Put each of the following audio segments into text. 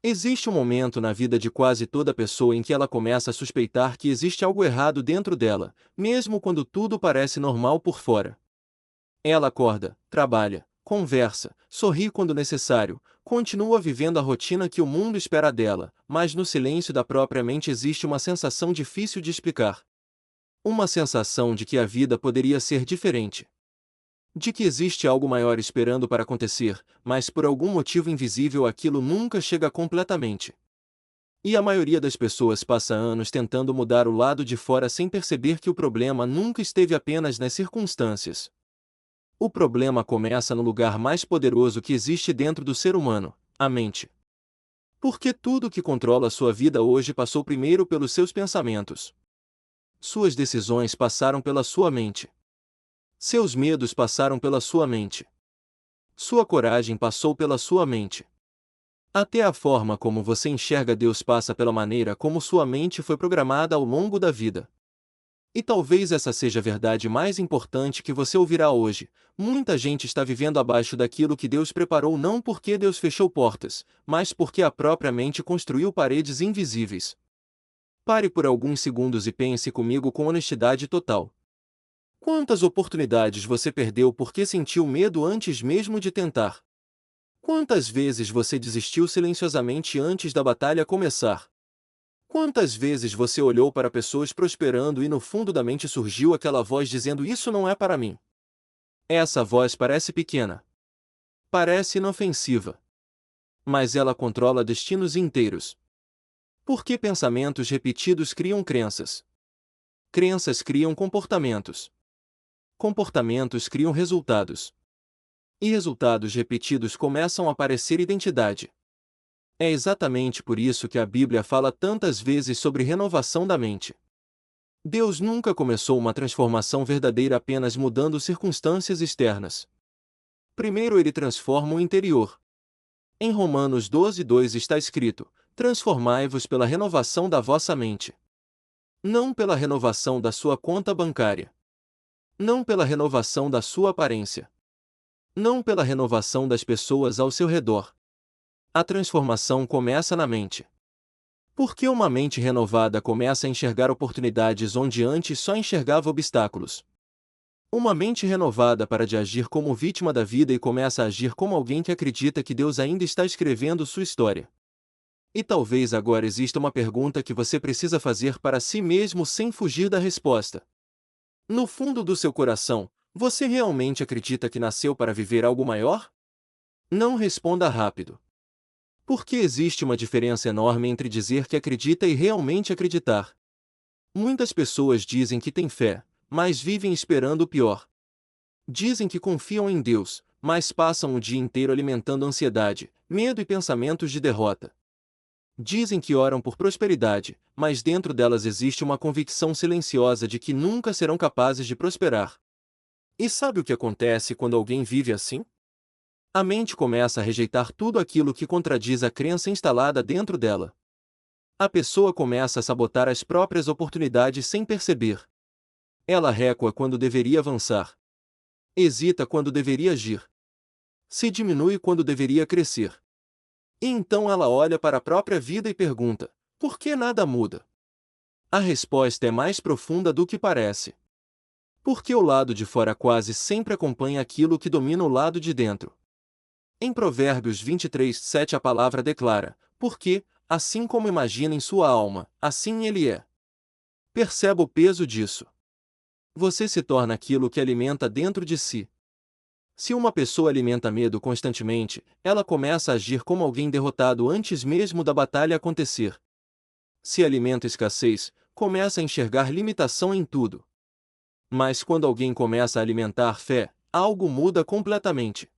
Existe um momento na vida de quase toda pessoa em que ela começa a suspeitar que existe algo errado dentro dela, mesmo quando tudo parece normal por fora. Ela acorda, trabalha, conversa, sorri quando necessário, continua vivendo a rotina que o mundo espera dela, mas no silêncio da própria mente existe uma sensação difícil de explicar. Uma sensação de que a vida poderia ser diferente. De que existe algo maior esperando para acontecer, mas por algum motivo invisível aquilo nunca chega completamente. E a maioria das pessoas passa anos tentando mudar o lado de fora sem perceber que o problema nunca esteve apenas nas circunstâncias. O problema começa no lugar mais poderoso que existe dentro do ser humano, a mente. Porque tudo que controla sua vida hoje passou primeiro pelos seus pensamentos. Suas decisões passaram pela sua mente. Seus medos passaram pela sua mente. Sua coragem passou pela sua mente. Até a forma como você enxerga Deus passa pela maneira como sua mente foi programada ao longo da vida. E talvez essa seja a verdade mais importante que você ouvirá hoje. Muita gente está vivendo abaixo daquilo que Deus preparou não porque Deus fechou portas, mas porque a própria mente construiu paredes invisíveis. Pare por alguns segundos e pense comigo com honestidade total. Quantas oportunidades você perdeu porque sentiu medo antes mesmo de tentar? Quantas vezes você desistiu silenciosamente antes da batalha começar? Quantas vezes você olhou para pessoas prosperando e no fundo da mente surgiu aquela voz dizendo isso não é para mim? Essa voz parece pequena. Parece inofensiva. Mas ela controla destinos inteiros. Porque pensamentos repetidos criam crenças. Crenças criam comportamentos. Comportamentos criam resultados. E resultados repetidos começam a parecer identidade. É exatamente por isso que a Bíblia fala tantas vezes sobre renovação da mente. Deus nunca começou uma transformação verdadeira apenas mudando circunstâncias externas. Primeiro ele transforma o interior. Em Romanos 12:2 está escrito: transformai-vos pela renovação da vossa mente. Não pela renovação da sua conta bancária. Não pela renovação da sua aparência. Não pela renovação das pessoas ao seu redor. A transformação começa na mente. Porque uma mente renovada começa a enxergar oportunidades onde antes só enxergava obstáculos. Uma mente renovada para de agir como vítima da vida e começa a agir como alguém que acredita que Deus ainda está escrevendo sua história. E talvez agora exista uma pergunta que você precisa fazer para si mesmo sem fugir da resposta. No fundo do seu coração, você realmente acredita que nasceu para viver algo maior? Não responda rápido. Porque existe uma diferença enorme entre dizer que acredita e realmente acreditar. Muitas pessoas dizem que têm fé, mas vivem esperando o pior. Dizem que confiam em Deus, mas passam o dia inteiro alimentando ansiedade, medo e pensamentos de derrota. Dizem que oram por prosperidade, mas dentro delas existe uma convicção silenciosa de que nunca serão capazes de prosperar. E sabe o que acontece quando alguém vive assim? A mente começa a rejeitar tudo aquilo que contradiz a crença instalada dentro dela. A pessoa começa a sabotar as próprias oportunidades sem perceber. Ela recua quando deveria avançar. Hesita quando deveria agir. Se diminui quando deveria crescer. E então ela olha para a própria vida e pergunta: por que nada muda? A resposta é mais profunda do que parece. Porque o lado de fora quase sempre acompanha aquilo que domina o lado de dentro. Em Provérbios 23:7 a palavra declara: porque, assim como imagina em sua alma, assim ele é. Perceba o peso disso. Você se torna aquilo que alimenta dentro de si. Se uma pessoa alimenta medo constantemente, ela começa a agir como alguém derrotado antes mesmo da batalha acontecer. Se alimenta escassez, começa a enxergar limitação em tudo. Mas quando alguém começa a alimentar fé, algo muda completamente.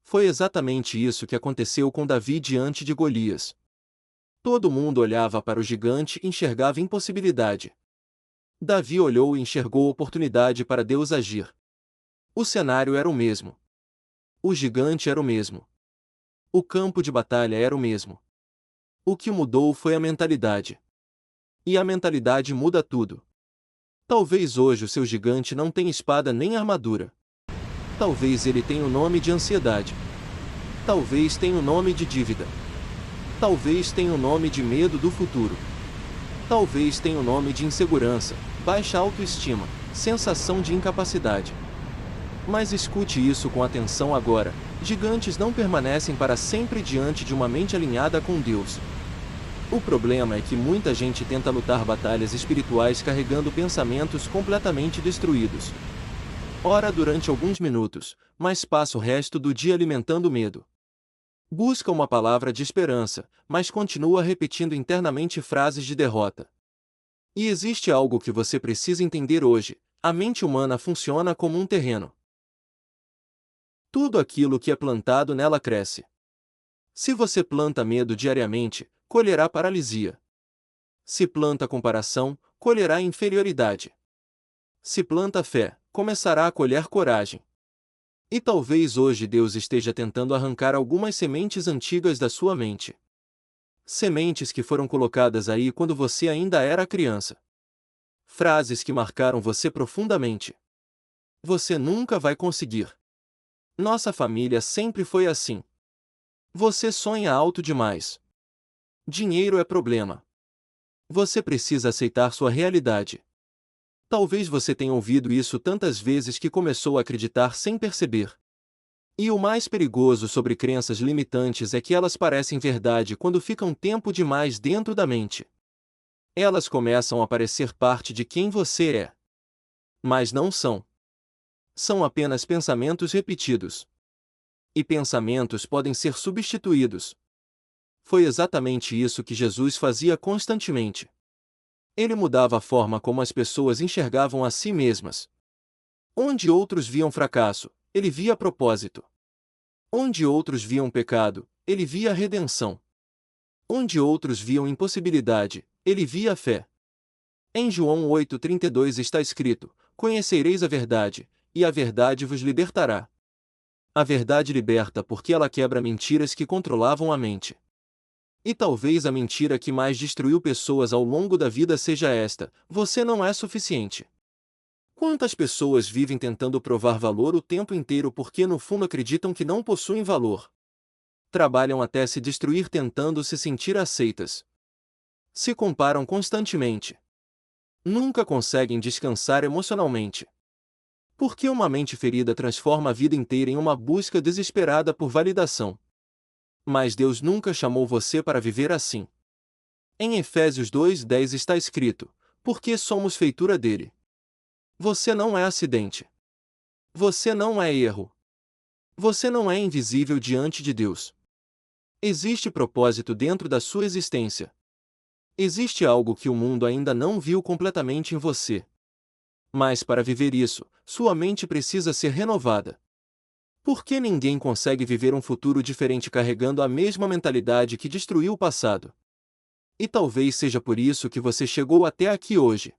Foi exatamente isso que aconteceu com Davi diante de Golias. Todo mundo olhava para o gigante e enxergava impossibilidade. Davi olhou e enxergou oportunidade para Deus agir. O cenário era o mesmo. O gigante era o mesmo. O campo de batalha era o mesmo. O que mudou foi a mentalidade. E a mentalidade muda tudo. Talvez hoje o seu gigante não tenha espada nem armadura. Talvez ele tenha o nome de ansiedade. Talvez tenha o nome de dívida. Talvez tenha o nome de medo do futuro. Talvez tenha o nome de insegurança, baixa autoestima, sensação de incapacidade. Mas escute isso com atenção agora: gigantes não permanecem para sempre diante de uma mente alinhada com Deus. O problema é que muita gente tenta lutar batalhas espirituais carregando pensamentos completamente destruídos. Ora durante alguns minutos, mas passa o resto do dia alimentando medo. Busca uma palavra de esperança, mas continua repetindo internamente frases de derrota. E existe algo que você precisa entender hoje: a mente humana funciona como um terreno. Tudo aquilo que é plantado nela cresce. Se você planta medo diariamente, colherá paralisia. Se planta comparação, colherá inferioridade. Se planta fé, começará a colher coragem. E talvez hoje Deus esteja tentando arrancar algumas sementes antigas da sua mente. Sementes que foram colocadas aí quando você ainda era criança. Frases que marcaram você profundamente. Você nunca vai conseguir. Nossa família sempre foi assim. Você sonha alto demais. Dinheiro é problema. Você precisa aceitar sua realidade. Talvez você tenha ouvido isso tantas vezes que começou a acreditar sem perceber. E o mais perigoso sobre crenças limitantes é que elas parecem verdade quando ficam tempo demais dentro da mente. Elas começam a parecer parte de quem você é. Mas não são. São apenas pensamentos repetidos. E pensamentos podem ser substituídos. Foi exatamente isso que Jesus fazia constantemente. Ele mudava a forma como as pessoas enxergavam a si mesmas. Onde outros viam fracasso, ele via propósito. Onde outros viam pecado, ele via redenção. Onde outros viam impossibilidade, ele via fé. Em João 8,32 está escrito: conhecereis a verdade, e a verdade vos libertará. A verdade liberta porque ela quebra mentiras que controlavam a mente. E talvez a mentira que mais destruiu pessoas ao longo da vida seja esta: você não é suficiente. Quantas pessoas vivem tentando provar valor o tempo inteiro porque no fundo acreditam que não possuem valor? Trabalham até se destruir tentando se sentir aceitas. Se comparam constantemente. Nunca conseguem descansar emocionalmente. Porque uma mente ferida transforma a vida inteira em uma busca desesperada por validação. Mas Deus nunca chamou você para viver assim. Em Efésios 2,10 está escrito: porque somos feitura dele. Você não é acidente. Você não é erro. Você não é invisível diante de Deus. Existe propósito dentro da sua existência. Existe algo que o mundo ainda não viu completamente em você. Mas para viver isso, sua mente precisa ser renovada. Porque ninguém consegue viver um futuro diferente carregando a mesma mentalidade que destruiu o passado. E talvez seja por isso que você chegou até aqui hoje.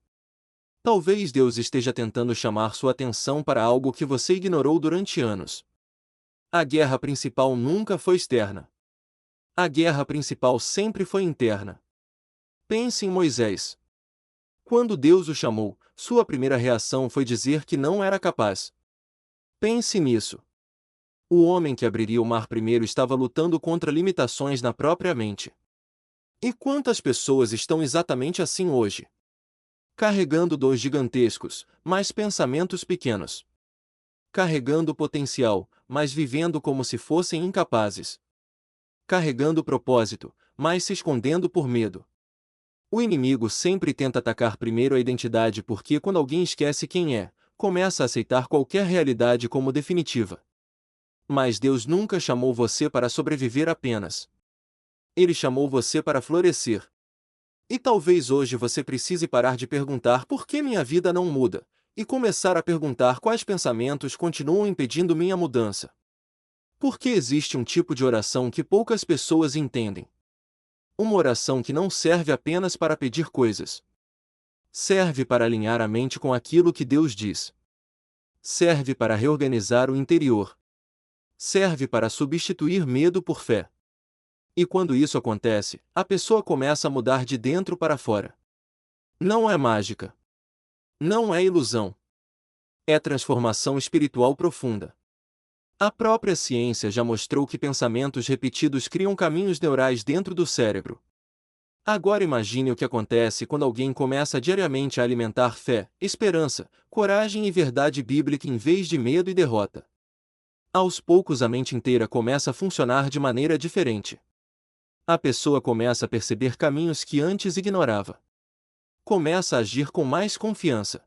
Talvez Deus esteja tentando chamar sua atenção para algo que você ignorou durante anos. A guerra principal nunca foi externa. A guerra principal sempre foi interna. Pense em Moisés. Quando Deus o chamou, sua primeira reação foi dizer que não era capaz. Pense nisso. O homem que abriria o mar primeiro estava lutando contra limitações na própria mente. E quantas pessoas estão exatamente assim hoje? Carregando dons gigantescos, mas pensamentos pequenos. Carregando potencial, mas vivendo como se fossem incapazes. Carregando propósito, mas se escondendo por medo. O inimigo sempre tenta atacar primeiro a identidade porque quando alguém esquece quem é, começa a aceitar qualquer realidade como definitiva. Mas Deus nunca chamou você para sobreviver apenas. Ele chamou você para florescer. E talvez hoje você precise parar de perguntar por que minha vida não muda, e começar a perguntar quais pensamentos continuam impedindo minha mudança. Porque existe um tipo de oração que poucas pessoas entendem. Uma oração que não serve apenas para pedir coisas. Serve para alinhar a mente com aquilo que Deus diz. Serve para reorganizar o interior. Serve para substituir medo por fé. E quando isso acontece, a pessoa começa a mudar de dentro para fora. Não é mágica. Não é ilusão. É transformação espiritual profunda. A própria ciência já mostrou que pensamentos repetidos criam caminhos neurais dentro do cérebro. Agora imagine o que acontece quando alguém começa diariamente a alimentar fé, esperança, coragem e verdade bíblica em vez de medo e derrota. Aos poucos a mente inteira começa a funcionar de maneira diferente. A pessoa começa a perceber caminhos que antes ignorava. Começa a agir com mais confiança.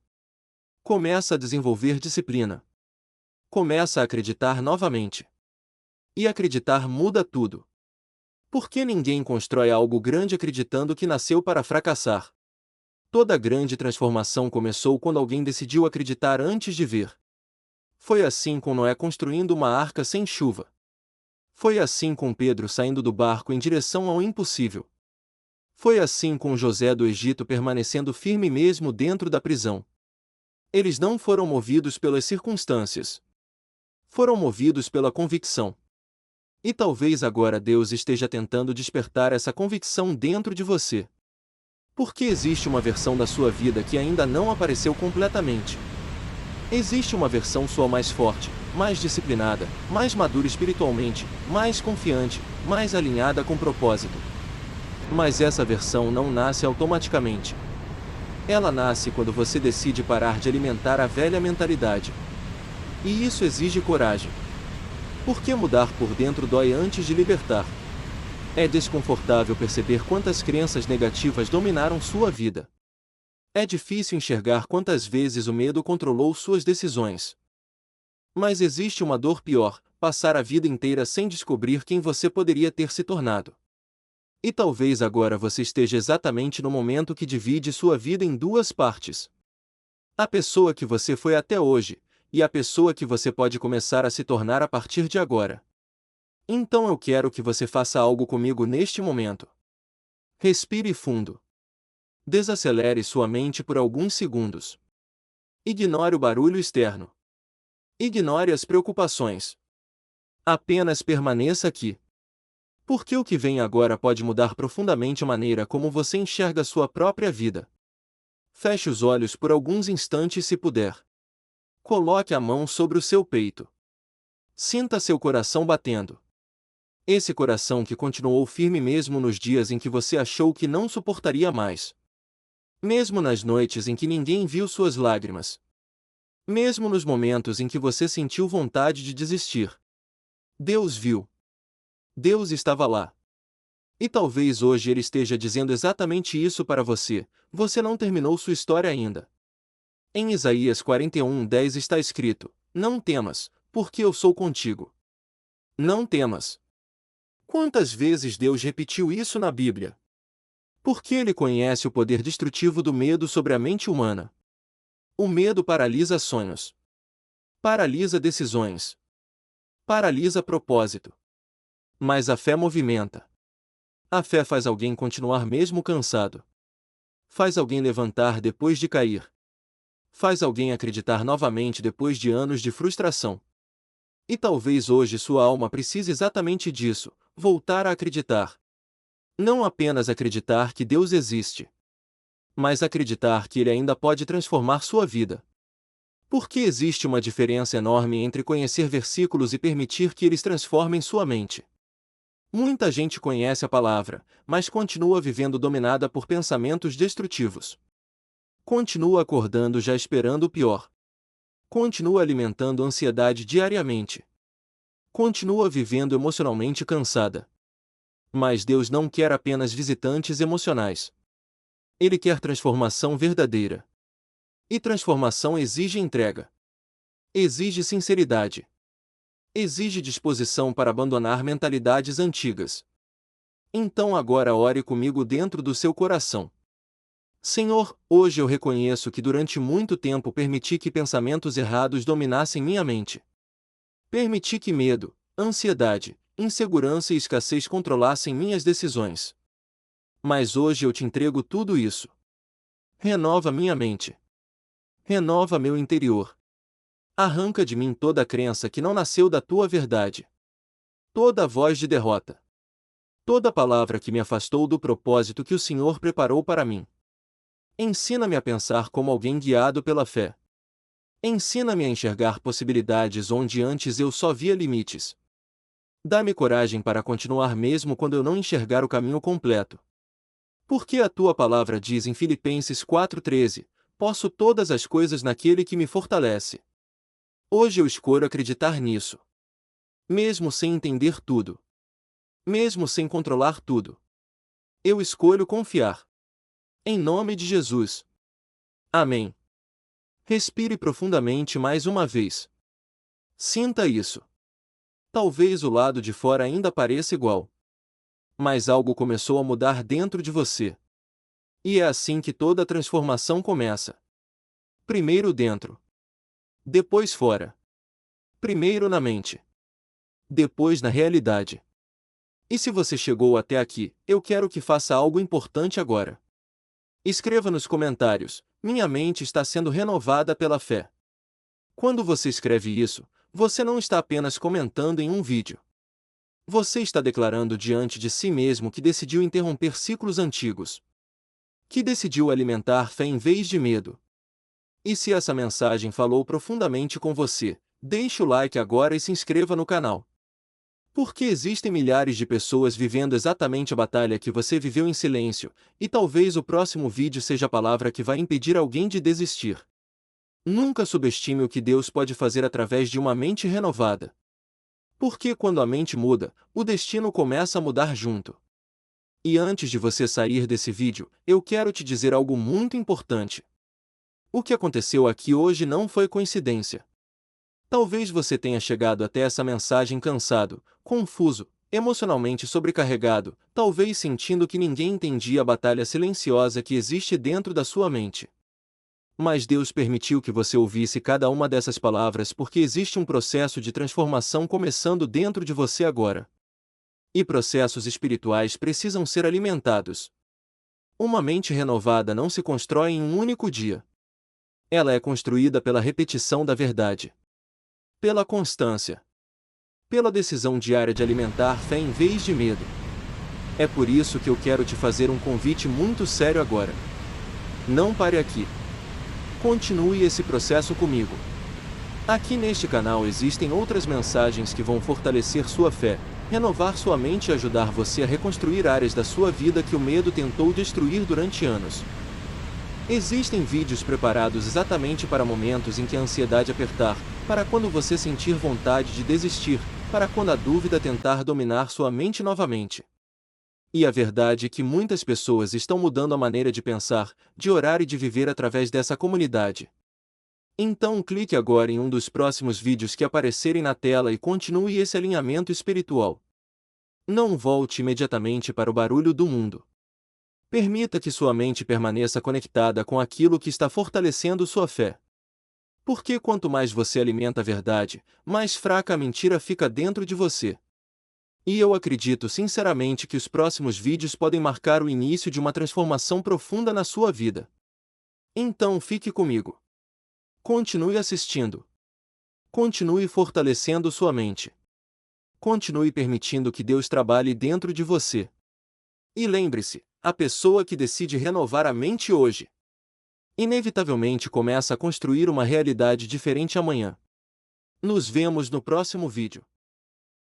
Começa a desenvolver disciplina. Começa a acreditar novamente. E acreditar muda tudo. Porque ninguém constrói algo grande acreditando que nasceu para fracassar. Toda grande transformação começou quando alguém decidiu acreditar antes de ver. Foi assim com Noé construindo uma arca sem chuva. Foi assim com Pedro saindo do barco em direção ao impossível. Foi assim com José do Egito permanecendo firme mesmo dentro da prisão. Eles não foram movidos pelas circunstâncias. Foram movidos pela convicção. E talvez agora Deus esteja tentando despertar essa convicção dentro de você. Porque existe uma versão da sua vida que ainda não apareceu completamente. Existe uma versão sua mais forte, mais disciplinada, mais madura espiritualmente, mais confiante, mais alinhada com propósito. Mas essa versão não nasce automaticamente. Ela nasce quando você decide parar de alimentar a velha mentalidade. E isso exige coragem. Porque mudar por dentro dói antes de libertar. É desconfortável perceber quantas crenças negativas dominaram sua vida. É difícil enxergar quantas vezes o medo controlou suas decisões. Mas existe uma dor pior: passar a vida inteira sem descobrir quem você poderia ter se tornado. E talvez agora você esteja exatamente no momento que divide sua vida em duas partes. A pessoa que você foi até hoje, e a pessoa que você pode começar a se tornar a partir de agora. Então eu quero que você faça algo comigo neste momento. Respire fundo. Desacelere sua mente por alguns segundos. Ignore o barulho externo. Ignore as preocupações. Apenas permaneça aqui. Porque o que vem agora pode mudar profundamente a maneira como você enxerga sua própria vida. Feche os olhos por alguns instantes se puder. Coloque a mão sobre o seu peito. Sinta seu coração batendo. Esse coração que continuou firme mesmo nos dias em que você achou que não suportaria mais. Mesmo nas noites em que ninguém viu suas lágrimas. Mesmo nos momentos em que você sentiu vontade de desistir. Deus viu. Deus estava lá. E talvez hoje Ele esteja dizendo exatamente isso para você: você não terminou sua história ainda. Em Isaías 41:10 está escrito: não temas, porque eu sou contigo. Não temas. Quantas vezes Deus repetiu isso na Bíblia? Porque Ele conhece o poder destrutivo do medo sobre a mente humana. O medo paralisa sonhos. Paralisa decisões. Paralisa propósito. Mas a fé movimenta. A fé faz alguém continuar mesmo cansado. Faz alguém levantar depois de cair. Faz alguém acreditar novamente depois de anos de frustração. E talvez hoje sua alma precise exatamente disso: voltar a acreditar. Não apenas acreditar que Deus existe, mas acreditar que Ele ainda pode transformar sua vida. Porque existe uma diferença enorme entre conhecer versículos e permitir que eles transformem sua mente. Muita gente conhece a palavra, mas continua vivendo dominada por pensamentos destrutivos. Continua acordando já esperando o pior. Continua alimentando ansiedade diariamente. Continua vivendo emocionalmente cansada. Mas Deus não quer apenas visitantes emocionais. Ele quer transformação verdadeira. E transformação exige entrega. Exige sinceridade. Exige disposição para abandonar mentalidades antigas. Então agora ore comigo dentro do seu coração. Senhor, hoje eu reconheço que durante muito tempo permiti que pensamentos errados dominassem minha mente. Permiti que medo, ansiedade, insegurança e escassez controlassem minhas decisões. Mas hoje eu te entrego tudo isso. Renova minha mente. Renova meu interior. Arranca de mim toda a crença que não nasceu da tua verdade. Toda voz de derrota. Toda palavra que me afastou do propósito que o Senhor preparou para mim. Ensina-me a pensar como alguém guiado pela fé. Ensina-me a enxergar possibilidades onde antes eu só via limites. Dá-me coragem para continuar mesmo quando eu não enxergar o caminho completo. Porque a tua palavra diz em Filipenses 4,13: posso todas as coisas naquele que me fortalece. Hoje eu escolho acreditar nisso. Mesmo sem entender tudo. Mesmo sem controlar tudo. Eu escolho confiar. Em nome de Jesus. Amém. Respire profundamente mais uma vez. Sinta isso. Talvez o lado de fora ainda pareça igual. Mas algo começou a mudar dentro de você. E é assim que toda a transformação começa. Primeiro dentro. Depois fora. Primeiro na mente. Depois na realidade. E se você chegou até aqui, eu quero que faça algo importante agora. Escreva nos comentários: minha mente está sendo renovada pela fé. Quando você escreve isso, você não está apenas comentando em um vídeo. Você está declarando diante de si mesmo que decidiu interromper ciclos antigos. Que decidiu alimentar fé em vez de medo. E se essa mensagem falou profundamente com você, deixe o like agora e se inscreva no canal. Porque existem milhares de pessoas vivendo exatamente a batalha que você viveu em silêncio, e talvez o próximo vídeo seja a palavra que vai impedir alguém de desistir. Nunca subestime o que Deus pode fazer através de uma mente renovada. Porque quando a mente muda, o destino começa a mudar junto. E antes de você sair desse vídeo, eu quero te dizer algo muito importante. O que aconteceu aqui hoje não foi coincidência. Talvez você tenha chegado até essa mensagem cansado, confuso, emocionalmente sobrecarregado, talvez sentindo que ninguém entendia a batalha silenciosa que existe dentro da sua mente. Mas Deus permitiu que você ouvisse cada uma dessas palavras porque existe um processo de transformação começando dentro de você agora. E processos espirituais precisam ser alimentados. Uma mente renovada não se constrói em um único dia. Ela é construída pela repetição da verdade. Pela constância. Pela decisão diária de alimentar fé em vez de medo. É por isso que eu quero te fazer um convite muito sério agora. Não pare aqui. Continue esse processo comigo. Aqui neste canal existem outras mensagens que vão fortalecer sua fé, renovar sua mente e ajudar você a reconstruir áreas da sua vida que o medo tentou destruir durante anos. Existem vídeos preparados exatamente para momentos em que a ansiedade apertar, para quando você sentir vontade de desistir, para quando a dúvida tentar dominar sua mente novamente. E a verdade é que muitas pessoas estão mudando a maneira de pensar, de orar e de viver através dessa comunidade. Então clique agora em um dos próximos vídeos que aparecerem na tela e continue esse alinhamento espiritual. Não volte imediatamente para o barulho do mundo. Permita que sua mente permaneça conectada com aquilo que está fortalecendo sua fé. Porque quanto mais você alimenta a verdade, mais fraca a mentira fica dentro de você. E eu acredito sinceramente que os próximos vídeos podem marcar o início de uma transformação profunda na sua vida. Então fique comigo. Continue assistindo. Continue fortalecendo sua mente. Continue permitindo que Deus trabalhe dentro de você. E lembre-se, a pessoa que decide renovar a mente hoje, inevitavelmente começa a construir uma realidade diferente amanhã. Nos vemos no próximo vídeo.